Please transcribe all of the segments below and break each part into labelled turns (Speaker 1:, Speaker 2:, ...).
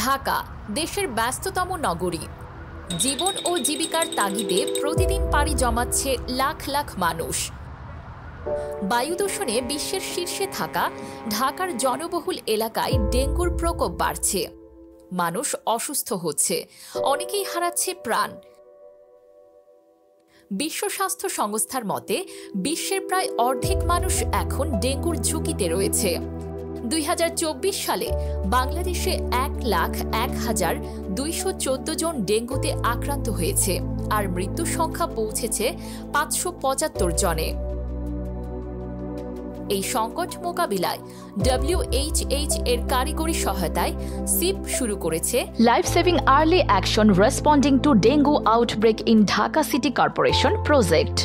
Speaker 1: ঢাকা দেশের ব্যস্ততম নগরী। জীবন ও জীবিকার তাগিদে প্রতিদিন পাড়ি জমাচ্ছে লাখ লাখ মানুষ। বায়ু দূষণে বিশ্বের শীর্ষে থাকা ঢাকার জনবহুল এলাকায় ডেঙ্গুর প্রকোপ বাড়ছে। মানুষ অসুস্থ হচ্ছে, অনেকেই হারাচ্ছে প্রাণ। বিশ্ব স্বাস্থ্য সংস্থার মতে বিশ্বের প্রায় অর্ধেক মানুষ এখন ডেঙ্গুর ঝুঁকিতে রয়েছে। 2024 সালে বাংলাদেশে 1,01,214 জন ডেঙ্গুতে আক্রান্ত হয়েছে, আর মৃত্যুর সংখ্যা পৌঁছেছে 575 জনে। এই সংকট মোকাবিলায় WHH এর কারিগরি সহায়তায় সিপ শুরু করেছে life saving early action responding two dengue outbreak in Dhaka city corporation project.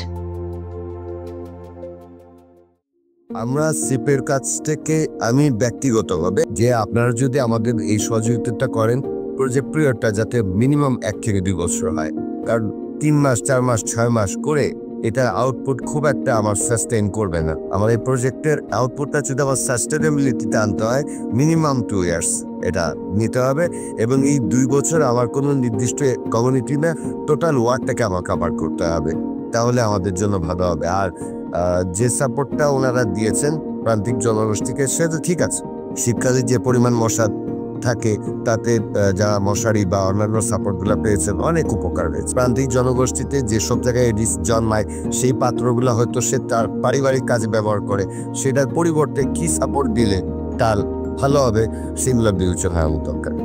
Speaker 2: আমরা সিপের কাছ থেকে আমি ব্যক্তিগতভাবে যে আপনারা যদি আমাদের এই সহযোগিতাটা করেন, প্রজেক্ট পিরিয়ডটা যাতে মিনিমাম 1 থেকে 2 বছর হয়, কারণ 3 মাস 4 মাস 6 মাস করে এটা আউটপুট খুব একটা আমার সাস্টেইন করবে না। আমার এই প্রজেক্টের আউটপুটটা যদি আমার সাস্টেনেবিলিটিতে আনতে হয় মিনিমাম 2 ইয়ার্স এটা নিতে হবে, এবং এই 2 বছর আমার কোনো নির্দিষ্ট কমিউনিটি না, টোটাল ওয়ার্ডটাকে আমার কভার করতে হবে, তাহলে আমাদের জন্য ভালো হবে। আর যে সাপোর্টটা ওনারা দিয়েছেন প্রান্তিক জনগোষ্ঠীকে, সেটা ঠিক আছে। শীতকালে যে পরিমাণ মশা থাকে তাতে যারা মশারি বা অন্যান্য সাপোর্টগুলো পেয়েছেন অনেক উপকার হয়েছে। প্রান্তিক জনগোষ্ঠীতে যেসব জায়গায় এডিস জন্মায় সেই পাত্রগুলো হয়তো সে তার পারিবারিক কাজে ব্যবহার করে, সেটার পরিবর্তে কি সাপোর্ট দিলে তার ভালো হবে সেগুলো বিবেচনা হওয়া দরকার।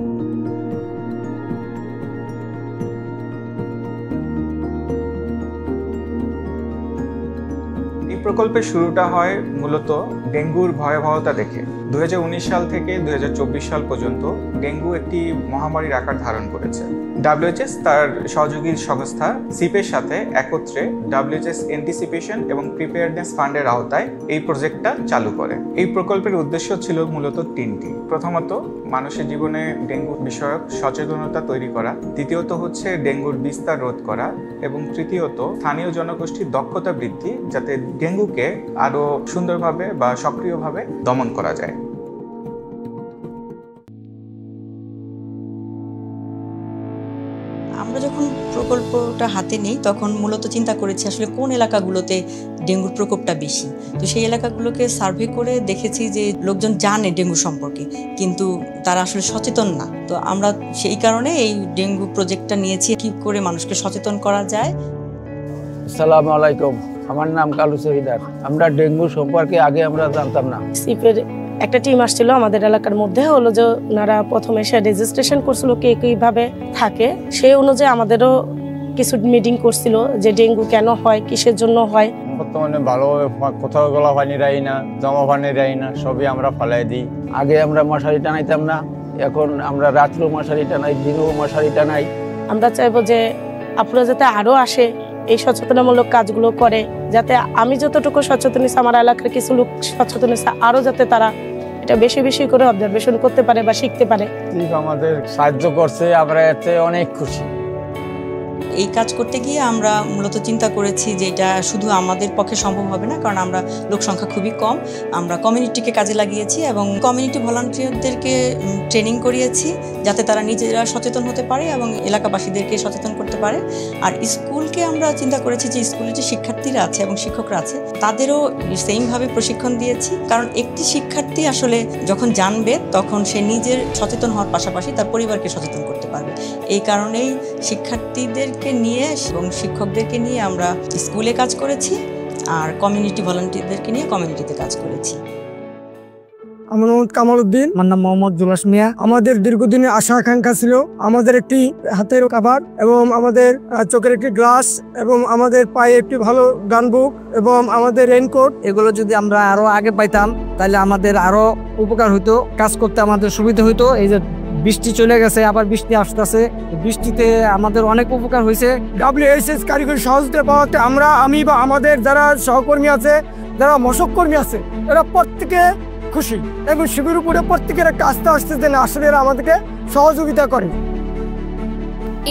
Speaker 3: প্রকল্পের শুরুটা হয় মূলত ডেঙ্গুর ভয়াবহতা দেখে। 2019 সাল থেকে 2024 সাল পর্যন্ত ডেঙ্গু একটি মহামারীর আকার ধারণ করেছে। WHS তার সহযোগী সংস্থা সিপের সাথে একত্রে WHS অ্যান্টিসিপেশন এবং প্রিপেয়ারনেস ফান্ডের আওতায় এই প্রজেক্টটা চালু করে। এই প্রকল্পের উদ্দেশ্য ছিল মূলত 3টি। প্রথমত, মানুষের জীবনে ডেঙ্গু বিষয়ক সচেতনতা তৈরি করা। দ্বিতীয়ত হচ্ছে ডেঙ্গুর বিস্তার রোধ করা, এবং তৃতীয়ত স্থানীয় জনগোষ্ঠীর দক্ষতা বৃদ্ধি, যাতে ডেঙ্গুকে আরো সুন্দরভাবে বা সক্রিয়ভাবে দমন করা যায়।
Speaker 4: আমরা যখন প্রকল্পটা হাতে নিই তখন মূলত চিন্তা করেছি আসলে কোন এলাকাগুলোতে ডেঙ্গুর প্রকোপটা বেশি। তো সেই এলাকাগুলোকে সার্ভে করে দেখেছি যে লোকজন জানে ডেঙ্গু সম্পর্কে, কিন্তু তারা আসলে সচেতন না। তো আমরা সেই কারণে এই ডেঙ্গু প্রজেক্টটা নিয়েছি, কি করে মানুষকে সচেতন করা যায়।
Speaker 5: আসসালামু আলাইকুম, আমার নাম কালু শহীদার। আমরা ডেঙ্গু সম্পর্কে আগে আমরা জানতাম না।
Speaker 6: সিপের একটা টিম আসছিল আমাদের এলাকার মধ্যে, হলো যে ওনারা প্রথমে এসে রেজিস্ট্রেশন করছিল কে কিভাবে থাকে, সেই অনুযায়ী আমাদেরও কিছু মিটিং করছিল যে ডেঙ্গু কেন হয়, কিসের জন্য হয়।
Speaker 5: বর্তমানে ভালোভাবে কোথাও গলা পানি রাই না, জমা পানি রাই না, সবই আমরা ফালাই দিই। আগে আমরা মশারি টানাইতাম না, এখন আমরা রাত্রেও মশারি টানাই, দিনেও মশারি টানাই।
Speaker 6: আমরা চাইবো যে আপনারা যাতে আরো আসে, এই সচেতনামূলক কাজগুলো করে, যাতে আমি যতটুকু সচেতন হয়েছি আমার এলাকার কিছু লোক সচেতন হয়েছে, আরো যাতে তারা এটা বেশি বেশি করে অবজারভেশন করতে পারে বা শিখতে পারে।
Speaker 5: আমাদের সাহায্য করছে, আমরা এতে অনেক খুশি।
Speaker 4: এই কাজ করতে গিয়ে আমরা মূলত চিন্তা করেছি যে এটা শুধু আমাদের পক্ষে সম্ভব হবে না, কারণ আমরা লোক সংখ্যা খুবই কম। আমরা কমিউনিটিকে কাজে লাগিয়েছি এবং কমিউনিটি ভলান্টিয়ারদেরকে ট্রেনিং করিয়েছি, যাতে তারা নিজেরা সচেতন হতে পারে এবং এলাকাবাসীদেরকে সচেতন করতে পারে। আর স্কুলকে আমরা চিন্তা করেছি যে স্কুলে যে শিক্ষার্থীরা আছে এবং শিক্ষকরা আছে তাদেরও সেমভাবে প্রশিক্ষণ দিয়েছি, কারণ একটি শিক্ষার্থী আসলে যখন জানবে তখন সে নিজের সচেতন হওয়ার পাশাপাশি তার পরিবারকে সচেতন করতে পারবে। এই কারণেই শিক্ষার্থীদেরকে নিয়ে এবং শিক্ষকদেরকে নিয়ে আমরা স্কুলে কাজ করেছি, আর কমিউনিটি ভলান্টিয়ারদেরকে নিয়ে কমিউনিটিতে কাজ করেছি।
Speaker 7: আমার নাম কামাল উদ্দিন। আমার নাম মোহাম্মদ জুলাস মিয়া। আমাদের দীর্ঘদিনের আশা আকাঙ্ক্ষা ছিল আমাদের একটি হাতের কাভার এবং আমাদের চোখের একটি গ্লাস এবং আমাদের পায়ে একটি ভালো গানবুক এবং আমাদের রেইনকোট, এগুলো যদি আমরা আরো আগে পাইতাম তাহলে আমাদের আরো উপকার হইতো, কাজ করতে আমাদের সুবিধা হইতো। এই যে বৃষ্টি চলে গেছে, আবার বৃষ্টি আসতেছে, বৃষ্টিতে আমাদের অনেক উপকার হয়েছে। WHS কারিগরি সহযোগিতা পাওয়াতে আমি বা আমাদের যারা সহকর্মী আছে, যারা মশক কর্মী আছে, এরা প্রত্যেকে খুশি এবং শিবির উপরে প্রত্যেকের একটা আস্থা আসছে যে আসলে এরা আমাদেরকে সহযোগিতা করে।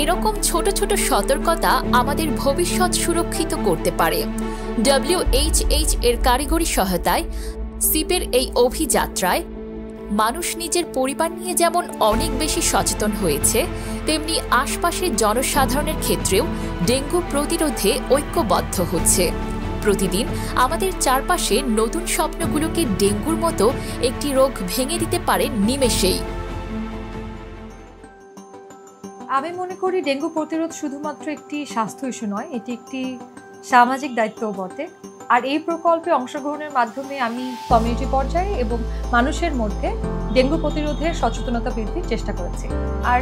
Speaker 1: এরকম ছোট ছোট সতর্কতা আমাদের ভবিষ্যৎ সুরক্ষিত করতে পারে। WHH এর কারিগরি সহায়তায় সিপের এই অভিযাত্রায় মানুষ নিজের পরিবার নিয়ে যেমন অনেক বেশি সচেতন হয়েছে, তেমনি আশপাশের জনসাধারণের ক্ষেত্রেও ডেঙ্গু প্রতিরোধে ঐক্যবদ্ধ হচ্ছে। প্রতিদিন আমাদের চারপাশে নতুন স্বপ্নগুলোকে ডেঙ্গুর মতো একটি রোগ ভেঙে দিতে পারে নিমেষেই।
Speaker 8: আমি মনে করি ডেঙ্গু প্রতিরোধ শুধুমাত্র একটি স্বাস্থ্য ইস্যু নয়, এটি একটি সামাজিক দায়িত্বও বটে। আর এই প্রকল্পে অংশগ্রহণের মাধ্যমে আমি কমিউনিটি পর্যায়ে এবং মানুষের মধ্যে ডেঙ্গু প্রতিরোধের সচেতনতা বৃদ্ধির চেষ্টা করেছি। আর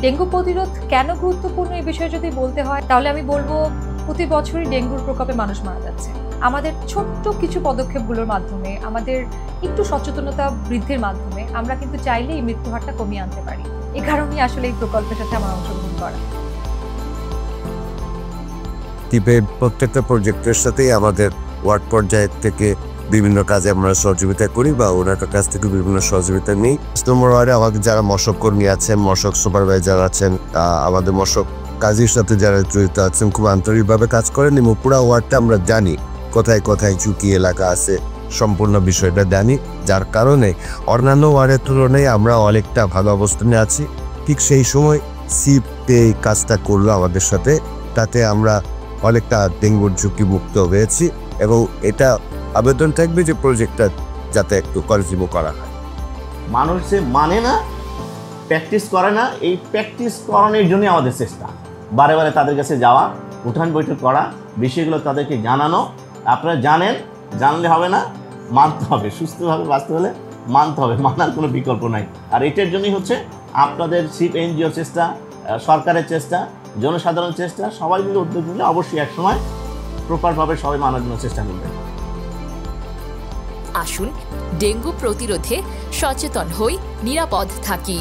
Speaker 8: ডেঙ্গু প্রতিরোধ কেন গুরুত্বপূর্ণ এই বিষয়ে যদি বলতে হয়, তাহলে আমি বলবো প্রতি বছরই ডেঙ্গুর প্রকোপে মানুষ মারা যাচ্ছে। আমাদের ছোট্ট কিছু পদক্ষেপগুলোর মাধ্যমে, আমাদের একটু সচেতনতা বৃদ্ধির মাধ্যমে আমরা কিন্তু চাইলে এই মৃত্যু হারটা কমিয়ে আনতে পারি। এই কারণেই আসলে এই প্রকল্পের সাথে আমার অংশগ্রহণ করা।
Speaker 2: টিপের প্রত্যেকটা প্রজেক্টের সাথেই আমাদের ওয়ার্ড পর্যায়ের থেকে বিভিন্ন কাজে আমরা সহযোগিতা করি বা ওনার কাছ থেকে বিভিন্ন সহযোগিতা নিই। নম্বর ওয়ার্ডে আমাদের যারা মশক কর্মী আছেন, মশক সুপারভাইজার আছেন, আমাদের মশক কাজের সাথে যারা জড়িত আছেন খুব আন্তরিকভাবে কাজ করেন এবং পুরো ওয়ার্ডটা আমরা জানি কোথায় কোথায় ঝুঁকি এলাকা আছে, সম্পূর্ণ বিষয়টা জানি, যার কারণে অন্যান্য ওয়ার্ডের তুলনায় আমরা অনেকটা ভালো অবস্থানে আছি। ঠিক সেই সময় সিপে কাজটা করলো আমাদের সাথে, তাতে আমরা অনেকটা ডেঙ্গুর ঝুঁকি মুক্ত হয়েছি এবং এটা আবেদন থাকবে যে প্রজেক্টটা যাতে একটু কন্টিনিউ করা হয়।
Speaker 9: মানুষ যে মানে না, প্র্যাকটিস করে না, এই প্র্যাকটিস করানোর জন্যই আমাদের চেষ্টা। বারে বারে তাদের কাছে যাওয়া, উঠান বৈঠক করা, বিষয়গুলো তাদেরকে জানানো। আপনারা জানেন, জানলে হবে না, মানতে হবে। সুস্থভাবে বাঁচতে হলে মানতে হবে, মানার কোনো বিকল্প নাই। আর এটার জন্যই হচ্ছে আপনাদের সিপ এনজিওর চেষ্টা, সরকারের চেষ্টা, জনসাধারণের চেষ্টা, সবাই মিলে উদ্যোগ নিলে অবশ্যই একসময় প্রপারভাবে সবাই মানার জন্য চেষ্টা করবে।
Speaker 1: আসুন ডেঙ্গু প্রতিরোধে সচেতন হই, নিরাপদ থাকি।